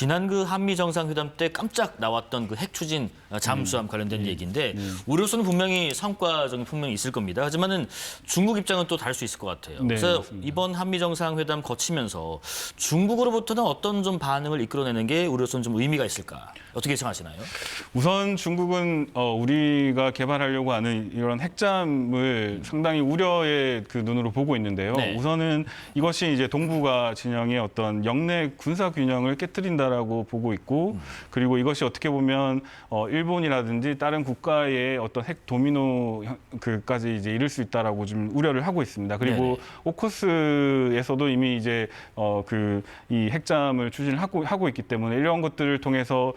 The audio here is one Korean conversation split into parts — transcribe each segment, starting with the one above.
지난 그 한미 정상회담 때 깜짝 나왔던 그 핵 추진 잠수함 관련된 얘기인데 우리로서는 분명히 성과적인 분명히 있을 겁니다. 하지만은 중국 입장은 또 다를 수 있을 것 같아요. 네, 그래서 맞습니다. 이번 한미 정상회담 거치면서 중국으로부터는 어떤 좀 반응을 이끌어내는 게 우리로서는 좀 의미가 있을까? 어떻게 예상하시나요? 우선 중국은 우리가 개발하려고 하는 이런 핵잠을 상당히 우려의 그 눈으로 보고 있는데요. 네. 우선은 이것이 이제 동북아 진영의 어떤 영내 군사 균형을 깨뜨린다라고 보고 있고, 그리고 이것이 어떻게 보면 일본이라든지 다른 국가의 어떤 핵 도미노 그까지 이제 이를 수 있다라고 좀 우려를 하고 있습니다. 그리고 네네. 오커스에서도 이미 이제 이 핵잠을 추진하고 있기 때문에 이런 것들을 통해서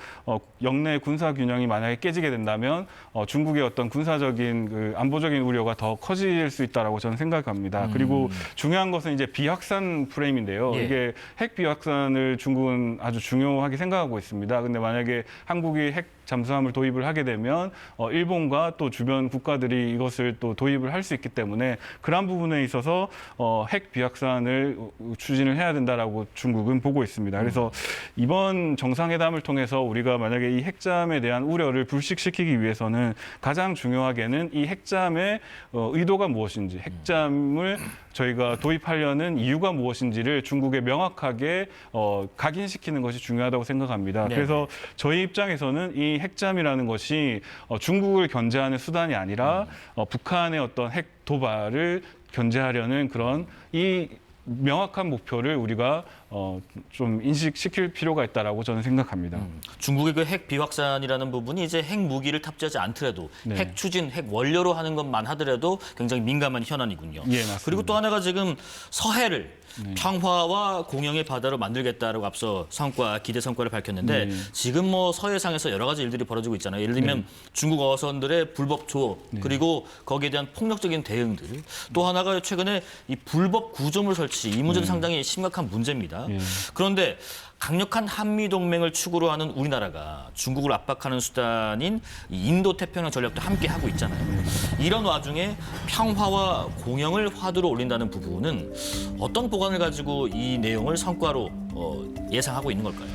영내 군사 균형이 만약에 깨지게 된다면 중국의 어떤 군사적인 그 안보적인 우려가 더 커질 수 있다라고 저는 생각합니다. 그리고 중요한 것은 이제 비확산 프레임인데요. 예. 이게 핵 비확산을 중국은 아주 중요하게 생각하고 있습니다. 근데 만약에 한국이 핵 잠수함을 도입을 하게 되면 일본과 또 주변 국가들이 이것을 또 도입을 할 수 있기 때문에 그런 부분에 있어서 핵 비확산을 추진을 해야 된다라고 중국은 보고 있습니다. 그래서 이번 정상회담을 통해서 우리가 만약에 이 핵잠에 대한 우려를 불식시키기 위해서는 가장 중요하게는 이 핵잠의 의도가 무엇인지, 핵잠을 저희가 도입하려는 이유가 무엇인지를 중국에 명확하게 각인시키는 것이 중요하다고 생각합니다. 네. 그래서 저희 입장에서는 이 핵잠이라는 것이 중국을 견제하는 수단이 아니라 북한의 어떤 핵 도발을 견제하려는 그런 이 명확한 목표를 우리가 좀 인식시킬 필요가 있다라고 저는 생각합니다. 중국의 그 핵 비확산이라는 부분이 이제 핵 무기를 탑재하지 않더라도 네. 핵 추진, 핵 원료로 하는 것만 하더라도 굉장히 민감한 현안이군요. 예, 맞습니다. 그리고 또 하나가 지금 서해를 평화와 공영의 바다로 만들겠다라고 앞서 기대 성과를 밝혔는데 지금 뭐 서해상에서 여러 가지 일들이 벌어지고 있잖아요. 예를 들면 중국 어선들의 불법 조업 그리고 거기에 대한 폭력적인 대응들 또 하나가 최근에 이 불법 구조물 설치 이 문제도 상당히 심각한 문제입니다. 그런데 강력한 한미 동맹을 축으로 하는 우리나라가 중국을 압박하는 수단인 인도 태평양 전략도 함께 하고 있잖아요. 이런 와중에 평화와 공영을 화두로 올린다는 부분은 어떤 보관을 가지고 이 내용을 성과로 예상하고 있는 걸까요?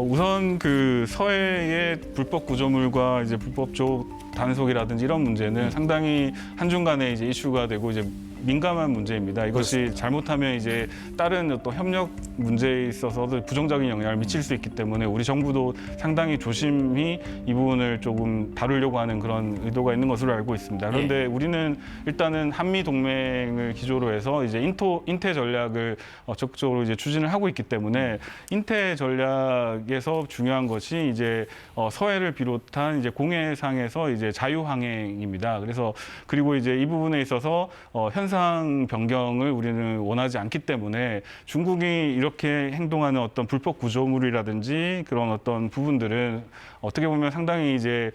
우선 그 서해의 불법 구조물과 이제 불법 조업 단속이라든지 이런 문제는 상당히 한중간에 이제 이슈가 되고 이제 민감한 문제입니다. 이것이 그렇습니다. 잘못하면 이제 다른 어떤 협력 문제에 있어서도 부정적인 영향을 미칠 수 있기 때문에 우리 정부도 상당히 조심히 이 부분을 조금 다루려고 하는 그런 의도가 있는 것으로 알고 있습니다. 그런데 우리는 일단은 한미 동맹을 기조로 해서 이제 인태 전략을 적극적으로 이제 추진을 하고 있기 때문에 인태 전략에서 중요한 것이 이제 서해를 비롯한 이제 공해상에서 이제 자유항행입니다. 그래서 그리고 이제 이 부분에 있어서 현상 변경을 우리는 원하지 않기 때문에 중국이 이렇게 행동하는 어떤 불법 구조물이라든지 그런 어떤 부분들은 어떻게 보면 상당히 이제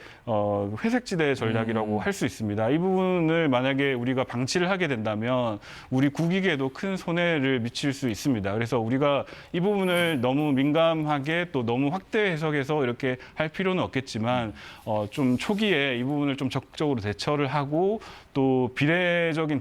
회색지대 전략이라고 할 수 있습니다. 이 부분을 만약에 우리가 방치를 하게 된다면 우리 국익에도 큰 손해를 미칠 수 있습니다. 그래서 우리가 이 부분을 너무 민감하게 또 너무 확대 해석해서 이렇게 할 필요는 없겠지만 좀 초기에 이 부분을 좀 적극적으로 대처를 하고 또 비례적인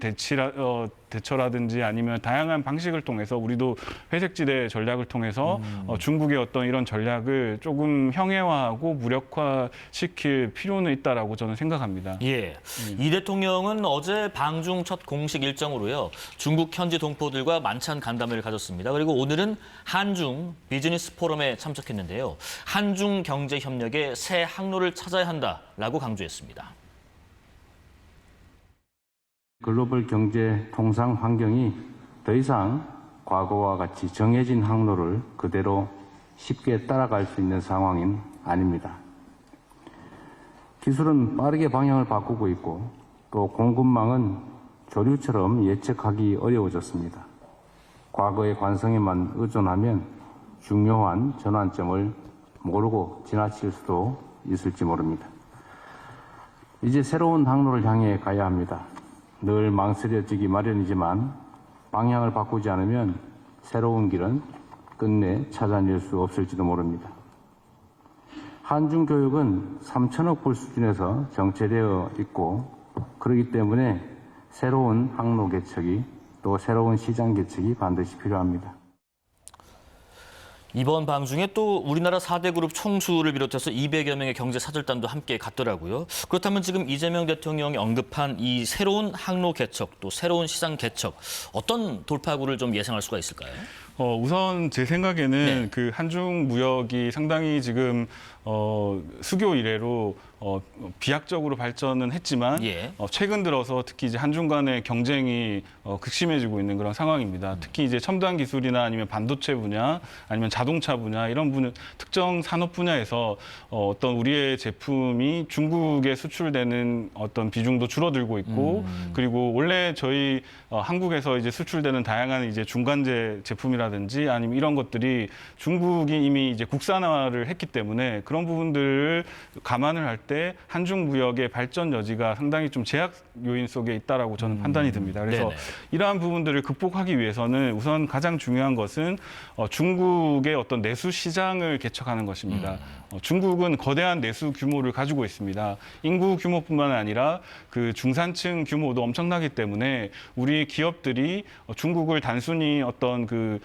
대처라든지 아니면 다양한 방식을 통해서 우리도 회색지대 전략을 통해서 중국의 어떤 이런 전략을 조금 형해화하고 무력화시킬 필요는 있다라고 저는 생각합니다. 예, 이 대통령은 어제 방중 첫 공식 일정으로요. 중국 현지 동포들과 만찬 간담회를 가졌습니다. 그리고 오늘은 한중 비즈니스 포럼에 참석했는데요. 한중 경제 협력의 새 항로를 찾아야 한다라고 강조했습니다. 글로벌 경제 통상 환경이 더 이상 과거와 같이 정해진 항로를 그대로 쉽게 따라갈 수 있는 상황은 아닙니다. 기술은 빠르게 방향을 바꾸고 있고 또 공급망은 조류처럼 예측하기 어려워졌습니다. 과거의 관성에만 의존하면 중요한 전환점을 모르고 지나칠 수도 있을지 모릅니다. 이제 새로운 항로를 향해 가야 합니다. 늘 망설여지기 마련이지만 방향을 바꾸지 않으면 새로운 길은 끝내 찾아낼 수 없을지도 모릅니다. 한중 교육은 3천억 불 수준에서 정체되어 있고 그렇기 때문에 새로운 항로 개척이 또 새로운 시장 개척이 반드시 필요합니다. 이번 방중에 또 우리나라 4대 그룹 총수를 비롯해서 200여 명의 경제 사절단도 함께 갔더라고요. 그렇다면 지금 이재명 대통령이 언급한 이 새로운 항로 개척, 또 새로운 시장 개척, 어떤 돌파구를 좀 예상할 수가 있을까요? 우선 제 생각에는 네. 그 한중 무역이 상당히 지금 수교 이래로 비약적으로 발전은 했지만 예. 최근 들어서 특히 이제 한중 간의 경쟁이 극심해지고 있는 그런 상황입니다. 특히 이제 첨단 기술이나 아니면 반도체 분야, 아니면 자동차 분야 이런 특정 산업 분야에서 어떤 우리의 제품이 중국에 수출되는 어떤 비중도 줄어들고 있고, 그리고 원래 저희 한국에서 이제 수출되는 다양한 이제 중간재 제품이라든지 아니면 이런 것들이 중국이 이미 이제 국산화를 했기 때문에 그런 부분들을 감안을 할 때 한중 무역의 발전 여지가 상당히 좀 제약 요인 속에 있다라고 저는 판단이 듭니다. 그래서 네네. 이러한 부분들을 극복하기 위해서는 우선 가장 중요한 것은 중국의 어떤 내수 시장을 개척하는 것입니다. 중국은 거대한 내수 규모를 가지고 있습니다. 인구 규모뿐만 아니라 그 중산층 규모도 엄청나기 때문에 우리 기업들이 중국을 단순히 어떤 그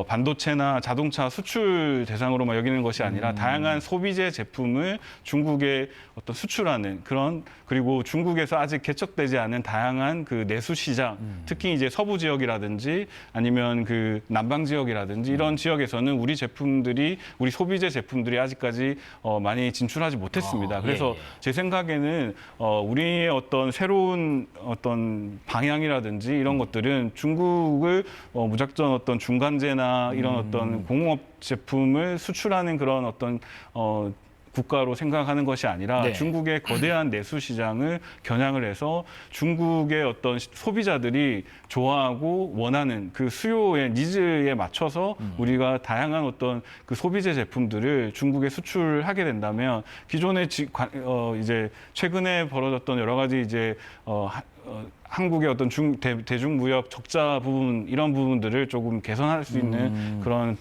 반도체나 자동차 수출 대상으로만 여기는 것이 아니라 다양한 소비재 제품을 중국에 어떤 수출하는 그런, 그리고 중국에서 아직 개척되지 않은 다양한 그 내수 시장, 특히 이제 서부 지역이라든지 아니면 그 남방 지역이라든지 이런 지역에서는 우리 제품들이, 우리 소비재 제품들이 아직까지 많이 진출하지 못했습니다. 그래서 예. 제 생각에는 우리의 어떤 새로운 어떤 방향이라든지 이런 것들은 중국을 무작정 어떤 중간재나 이런 어떤 공업 제품을 수출하는 그런 어떤 국가로 생각하는 것이 아니라 네. 중국의 거대한 내수 시장을 겨냥을 해서 중국의 어떤 소비자들이 좋아하고 원하는 그 수요의 니즈에 맞춰서 우리가 다양한 어떤 그 소비재 제품들을 중국에 수출하게 된다면 기존의 이제 최근에 벌어졌던 여러 가지 이제 한국의 어떤 대중무역 적자 부분, 이런 부분들을 조금 개선할 수 있는 그런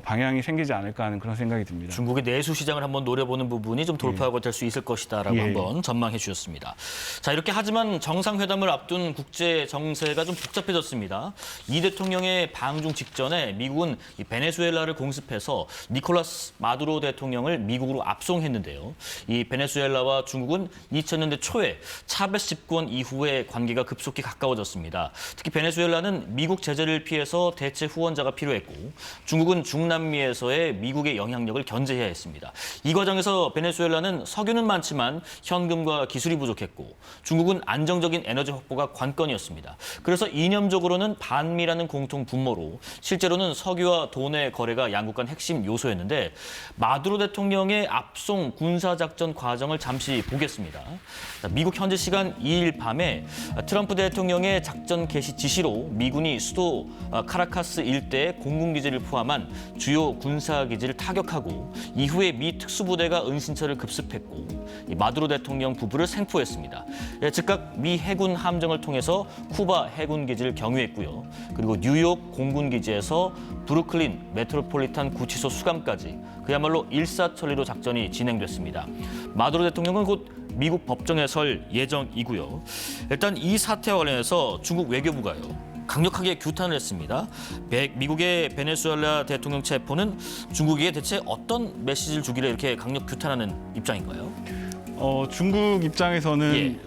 방향이 생기지 않을까 하는 그런 생각이 듭니다. 중국의 내수 시장을 한번 노려보는 부분이 좀 돌파구가 될 수 있을 것이다라고 예. 한번 전망해 주셨습니다. 자, 이렇게 하지만 정상회담을 앞둔 국제 정세가 좀 복잡해졌습니다. 이 대통령의 방중 직전에 미국은 이 베네수엘라를 공습해서 니콜라스 마두로 대통령을 미국으로 압송했는데요. 이 베네수엘라와 중국은 2000년대 초에 차베스 집권 이후에 관계가 급속히 가까워졌습니다. 특히 베네수엘라는 미국 제재를 피해서 대체 후원자가 필요했고, 중국은 중남미에서의 미국의 영향력을 견제해야 했습니다. 이 과정에서 베네수엘라는 석유는 많지만 현금과 기술이 부족했고, 중국은 안정적인 에너지 확보가 관건이었습니다. 그래서 이념적으로는 반미라는 공통 분모로 실제로는 석유와 돈의 거래가 양국 간 핵심 요소였는데, 마두로 대통령의 압송 군사작전 과정을 잠시 보겠습니다. 미국 현지 시간 2일 밤에 트럼프 대통령의 작전 개시 지시로 미군이 수도 카라카스 일대의 공군기지를 포함한 주요 군사기지를 타격하고, 이후에 미 특수부대가 은신처를 급습했고, 이 마두로 대통령 부부를 생포했습니다. 즉각 미 해군 함정을 통해서 쿠바 해군기지를 경유했고요. 그리고 뉴욕 공군기지에서 브루클린 메트로폴리탄 구치소 수감까지 그야말로 일사천리로 작전이 진행됐습니다. 마두로 대통령은 곧 미국 법정에 설 예정이고요. 일단 이 사태와 관련해서 중국 외교부가요, 강력하게 규탄을 했습니다. 미국의 베네수엘라 대통령 체포는 중국에게 대체 어떤 메시지를 주기를 이렇게 강력 규탄하는 입장인가요? 중국 입장에서는 예.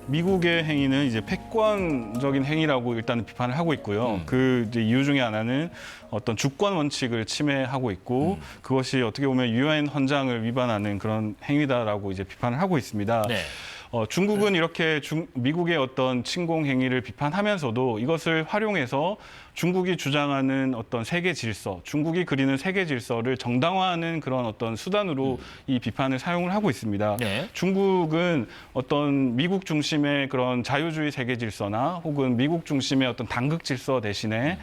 미국의 행위는 이제 패권적인 행위라고 일단은 비판을 하고 있고요. 그 이제 이유 중에 하나는 어떤 주권 원칙을 침해하고 있고, 그것이 어떻게 보면 유엔 헌장을 위반하는 그런 행위다라고 이제 비판을 하고 있습니다. 네. 중국은 이렇게 미국의 어떤 침공 행위를 비판하면서도 이것을 활용해서 중국이 주장하는 어떤 세계 질서, 중국이 그리는 세계 질서를 정당화하는 그런 어떤 수단으로 이 비판을 사용을 하고 있습니다. 네. 중국은 어떤 미국 중심의 그런 자유주의 세계 질서나 혹은 미국 중심의 어떤 당극 질서 대신에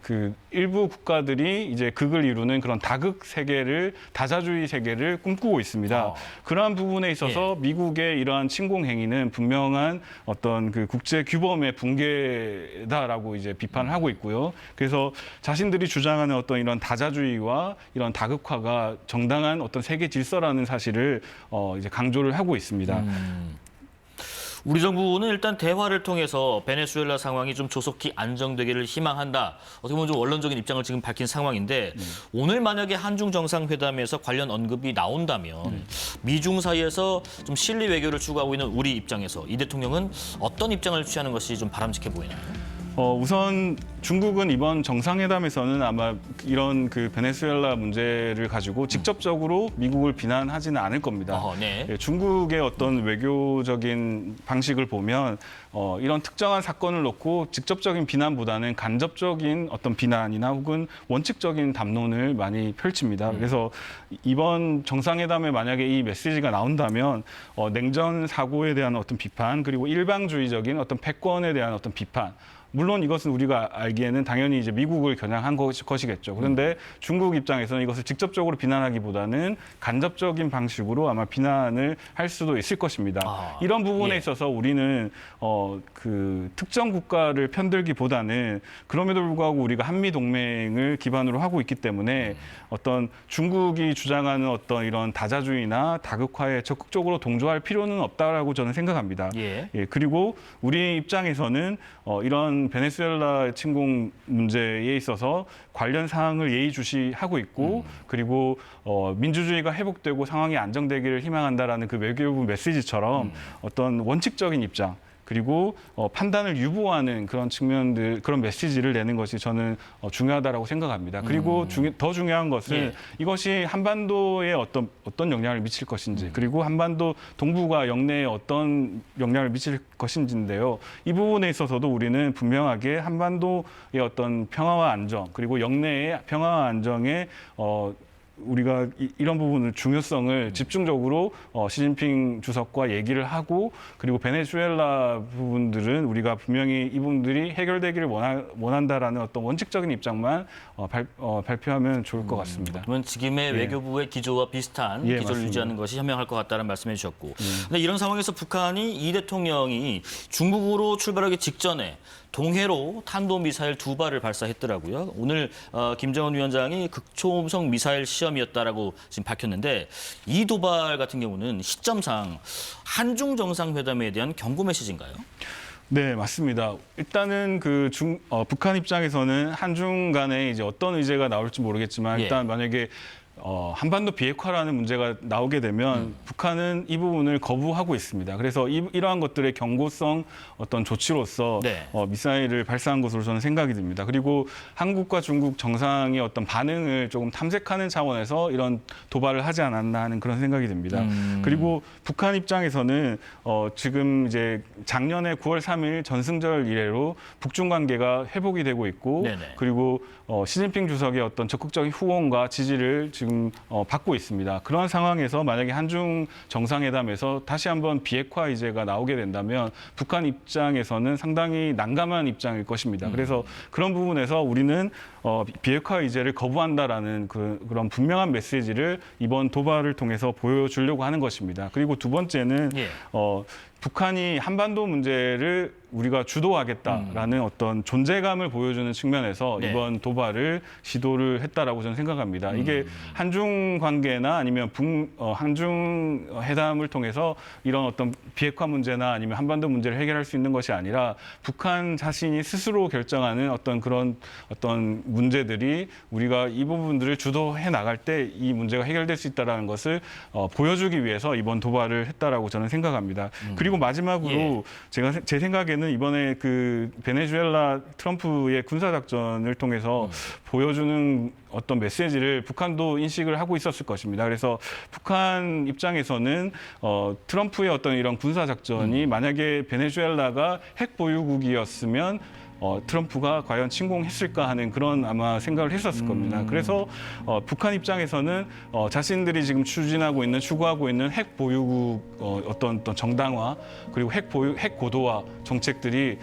그 일부 국가들이 이제 극을 이루는 그런 다극 세계를, 다자주의 세계를 꿈꾸고 있습니다. 그러한 부분에 있어서 미국의 이러한 침공 행위는 분명한 어떤 그 국제 규범의 붕괴다라고 이제 비판을 하고 있고요. 그래서 자신들이 주장하는 어떤 이런 다자주의와 이런 다극화가 정당한 어떤 세계 질서라는 사실을 이제 강조를 하고 있습니다. 우리 정부는 일단 대화를 통해서 베네수엘라 상황이 좀 조속히 안정되기를 희망한다. 어떻게 보면 좀 원론적인 입장을 지금 밝힌 상황인데 오늘 만약에 한중 정상회담에서 관련 언급이 나온다면 미중 사이에서 좀 실리 외교를 추구하고 있는 우리 입장에서 이 대통령은 어떤 입장을 취하는 것이 좀 바람직해 보이나요? 우선 중국은 이번 정상회담에서는 아마 이런 그 베네수엘라 문제를 가지고 직접적으로 미국을 비난하지는 않을 겁니다. 네. 예, 중국의 어떤 외교적인 방식을 보면 이런 특정한 사건을 놓고 직접적인 비난보다는 간접적인 어떤 비난이나 혹은 원칙적인 담론을 많이 펼칩니다. 그래서 이번 정상회담에 만약에 이 메시지가 나온다면 냉전 사고에 대한 어떤 비판 그리고 일방주의적인 어떤 패권에 대한 어떤 비판 물론 이것은 우리가 알기에는 당연히 이제 미국을 겨냥한 것이겠죠. 그런데 중국 입장에서는 이것을 직접적으로 비난하기보다는 간접적인 방식으로 아마 비난을 할 수도 있을 것입니다. 이런 부분에 있어서 우리는 그 특정 국가를 편들기보다는 그럼에도 불구하고 우리가 한미 동맹을 기반으로 하고 있기 때문에 어떤 중국이 주장하는 어떤 이런 다자주의나 다극화에 적극적으로 동조할 필요는 없다라고 저는 생각합니다. 예, 그리고 우리 입장에서는 이런 베네수엘라 침공 문제에 있어서 관련 사항을 예의주시하고 있고 그리고 민주주의가 회복되고 상황이 안정되기를 희망한다라는 그 외교부 메시지처럼 어떤 원칙적인 입장 그리고 판단을 유보하는 그런 측면들, 그런 메시지를 내는 것이 저는 중요하다라고 생각합니다. 그리고 더 중요한 것은 이것이 한반도에 어떤 영향을 미칠 것인지, 그리고 한반도 동북아 영내에 어떤 영향을 미칠 것인지인데요. 이 부분에 있어서도 우리는 분명하게 한반도의 어떤 평화와 안정, 그리고 영내의 평화와 안정에 우리가 이런 부분을 중요성을 집중적으로 시진핑 주석과 얘기를 하고 그리고 베네수엘라 부분들은 우리가 분명히 이 부분들이 해결되기를 원한다라는 어떤 원칙적인 입장만 발표하면 좋을 것 같습니다. 그러면 지금의 외교부의 기조와 비슷한 기조를 맞습니다. 유지하는 것이 현명할 것 같다는 말씀해 주셨고 근데 이런 상황에서 북한이 이 대통령이 중국으로 출발하기 직전에 동해로 탄도미사일 2발을 발사했더라고요. 오늘 김정은 위원장이 극초음속 미사일 시험이었다라고 지금 밝혔는데 이 도발 같은 경우는 시점상 한중 정상회담에 대한 경고 메시지인가요? 네, 맞습니다. 일단은 북한 입장에서는 한중 간에 이제 어떤 의제가 나올지 모르겠지만 일단 만약에 한반도 비핵화라는 문제가 나오게 되면 북한은 이 부분을 거부하고 있습니다. 그래서 이러한 것들의 경고성 어떤 조치로서 미사일을 발사한 것으로 저는 생각이 듭니다. 그리고 한국과 중국 정상의 어떤 반응을 조금 탐색하는 차원에서 이런 도발을 하지 않았나 하는 그런 생각이 듭니다. 그리고 북한 입장에서는 지금 이제 작년에 9월 3일 전승절 이래로 북중 관계가 회복이 되고 있고 그리고 시진핑 주석의 어떤 적극적인 후원과 지지를 지금 받고 있습니다. 그러한 상황에서 만약에 한중 정상회담에서 다시 한번 비핵화 의제가 나오게 된다면 북한 입장에서는 상당히 난감한 입장일 것입니다. 그래서 그런 부분에서 우리는 비핵화 의제를 거부한다라는 그런 분명한 메시지를 이번 도발을 통해서 보여주려고 하는 것입니다. 그리고 두 번째는 북한이 한반도 문제를 우리가 주도하겠다라는 어떤 존재감을 보여주는 측면에서 이번 도발을 시도를 했다라고 저는 생각합니다. 이게 한중 관계나 아니면 한중 회담을 통해서 이런 어떤 비핵화 문제나 아니면 한반도 문제를 해결할 수 있는 것이 아니라 북한 자신이 스스로 결정하는 어떤 그런 어떤 문제들이 우리가 이 부분들을 주도해 나갈 때 이 문제가 해결될 수 있다라는 것을 보여주기 위해서 이번 도발을 했다라고 저는 생각합니다. 그리고 마지막으로 제 생각에는 이번에 그 베네수엘라 트럼프의 군사작전을 통해서 보여주는 어떤 메시지를 북한도 인식을 하고 있었을 것입니다. 그래서 북한 입장에서는 트럼프의 어떤 이런 군사작전이 만약에 베네수엘라가 핵 보유국이었으면 트럼프가 과연 침공했을까 하는 그런 아마 생각을 했었을 겁니다. 그래서 북한 입장에서는 자신들이 지금 추구하고 있는 핵 보유국 어떤 정당화 그리고 핵 고도화 정책들이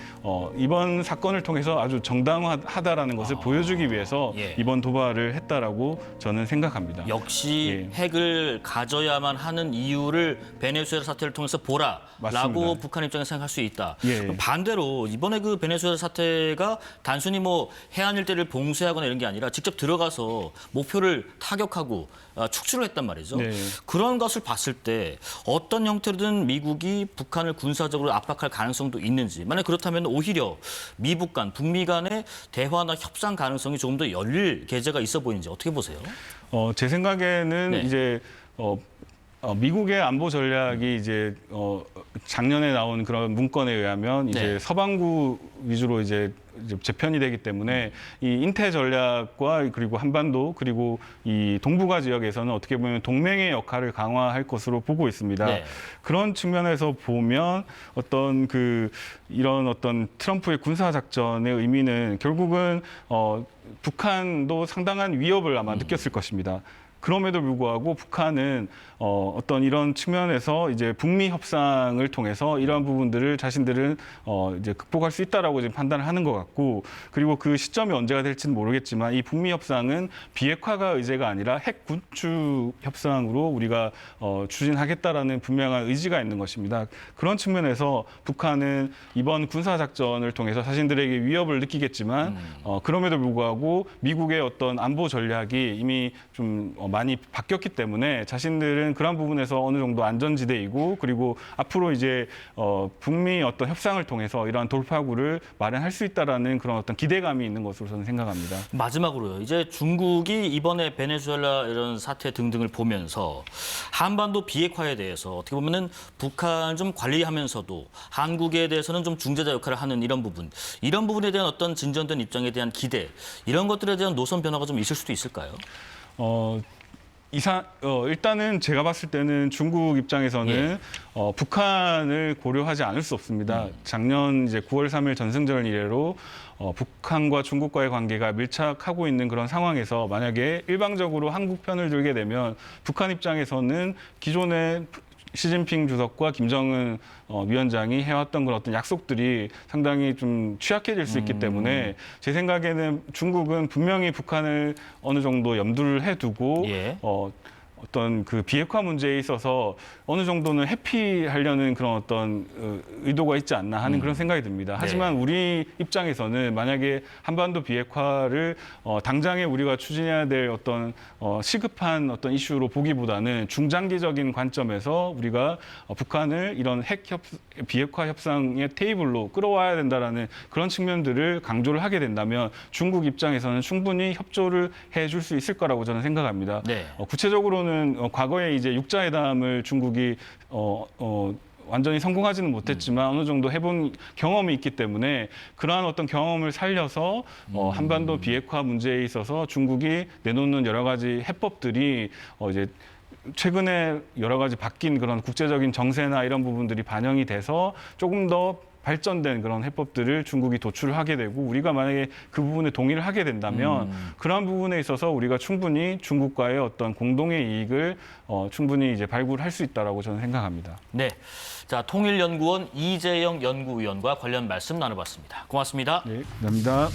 이번 사건을 통해서 아주 정당화하다라는 것을 보여주기 위해서 이번 도발을 했다라고 저는 생각합니다. 역시 핵을 가져야만 하는 이유를 베네수엘라 사태를 통해서 보라라고 북한 입장에서 생각할 수 있다. 반대로 이번에 그 베네수엘라 사태 자체가 단순히 뭐 해안 일대를 봉쇄하거나 이런 게 아니라 직접 들어가서 목표를 타격하고 축출을 했단 말이죠. 네. 그런 것을 봤을 때 어떤 형태로든 미국이 북한을 군사적으로 압박할 가능성도 있는지, 만약 그렇다면 오히려 미북 간, 북미 간의 대화나 협상 가능성이 조금 더 열릴 계제가 있어 보이는지 어떻게 보세요? 제 생각에는 네. 이제 미국의 안보 전략이 이제 작년에 나온 그런 문건에 의하면 이제 네. 서방구 위주로 이제 재편이 되기 때문에 이 인태 전략과 그리고 한반도 그리고 이 동북아 지역에서는 어떻게 보면 동맹의 역할을 강화할 것으로 보고 있습니다. 네. 그런 측면에서 보면 이런 어떤 트럼프의 군사 작전의 의미는 결국은 북한도 상당한 위협을 아마 느꼈을 것입니다. 그럼에도 불구하고 북한은 어떤 이런 측면에서 이제 북미 협상을 통해서 이러한 부분들을 자신들은 이제 극복할 수 있다라고 지금 판단을 하는 것 같고, 그리고 그 시점이 언제가 될지는 모르겠지만 이 북미 협상은 비핵화가 의제가 아니라 핵 군축 협상으로 우리가 추진하겠다라는 분명한 의지가 있는 것입니다. 그런 측면에서 북한은 이번 군사 작전을 통해서 자신들에게 위협을 느끼겠지만 그럼에도 불구하고 미국의 어떤 안보 전략이 이미 좀 많이 바뀌었기 때문에 자신들은 그런 부분에서 어느 정도 안전지대이고, 그리고 앞으로 이제 북미 어떤 협상을 통해서 이러한 돌파구를 마련할 수 있다라는 그런 어떤 기대감이 있는 것으로 저는 생각합니다. 마지막으로요. 이제 중국이 이번에 베네수엘라 이런 사태 등등을 보면서 한반도 비핵화에 대해서 어떻게 보면은 북한을 좀 관리하면서도 한국에 대해서는 좀 중재자 역할을 하는 이런 부분에 대한 어떤 진전된 입장에 대한 기대, 이런 것들에 대한 노선 변화가 좀 있을 수도 있을까요? 일단은 제가 봤을 때는 중국 입장에서는 북한을 고려하지 않을 수 없습니다. 작년 이제 9월 3일 전승절 이래로 북한과 중국과의 관계가 밀착하고 있는 그런 상황에서 만약에 일방적으로 한국 편을 들게 되면 북한 입장에서는 기존의 시진핑 주석과 김정은 위원장이 해왔던 그런 어떤 약속들이 상당히 좀 취약해질 수 있기 때문에 제 생각에는 중국은 분명히 북한을 어느 정도 염두를 해두고 예. 어떤 그 비핵화 문제에 있어서 어느 정도는 회피하려는 그런 어떤 의도가 있지 않나 하는 그런 생각이 듭니다. 하지만 우리 입장에서는 만약에 한반도 비핵화를 당장에 우리가 추진해야 될 어떤 시급한 어떤 이슈로 보기보다는 중장기적인 관점에서 우리가 북한을 이런 비핵화 협상의 테이블로 끌어와야 된다라는 그런 측면들을 강조를 하게 된다면 중국 입장에서는 충분히 협조를 해줄 수 있을 거라고 저는 생각합니다. 네. 구체적으로는 과거에 이제 육자회담을 중국이 완전히 성공하지는 못했지만 어느 정도 해본 경험이 있기 때문에 그러한 어떤 경험을 살려서 한반도 비핵화 문제에 있어서 중국이 내놓는 여러 가지 해법들이 이제 최근에 여러 가지 바뀐 그런 국제적인 정세나 이런 부분들이 반영이 돼서 조금 더 발전된 그런 해법들을 중국이 도출을 하게 되고, 우리가 만약에 그 부분에 동의를 하게 된다면 그러한 부분에 있어서 우리가 충분히 중국과의 어떤 공동의 이익을 충분히 이제 발굴할 수 있다라고 저는 생각합니다. 네. 자, 통일연구원 이재영 연구위원과 관련 말씀 나눠봤습니다. 고맙습니다. 네, 감사합니다.